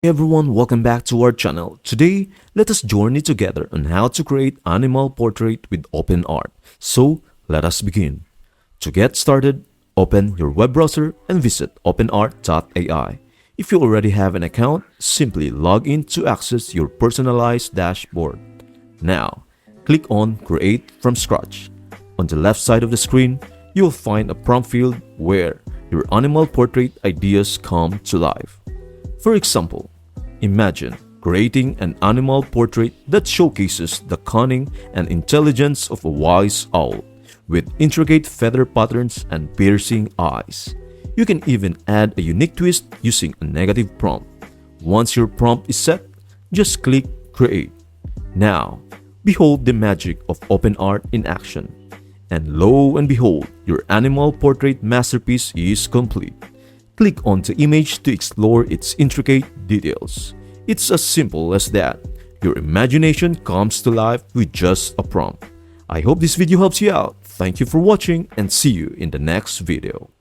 Everyone, welcome back to our channel. Today, let us journey together on how to create animal portrait with openart. So, let us begin. To get started, open your web browser and visit openart.ai. If you already have an account, simply log in to access your personalized dashboard. Now, click on Create from Scratch. On the left side of the screen, you will find a prompt field where your animal portrait ideas come to life. For example, imagine creating an animal portrait that showcases the cunning and intelligence of a wise owl, with intricate feather patterns and piercing eyes. You can even add a unique twist using a negative prompt. Once your prompt is set, just click Create. Now, behold the magic of openart in action. And lo and behold, your animal portrait masterpiece is complete. Click on the image to explore its intricate details. It's as simple as that. Your imagination comes to life with just a prompt. I hope this video helps you out. Thank you for watching and see you in the next video.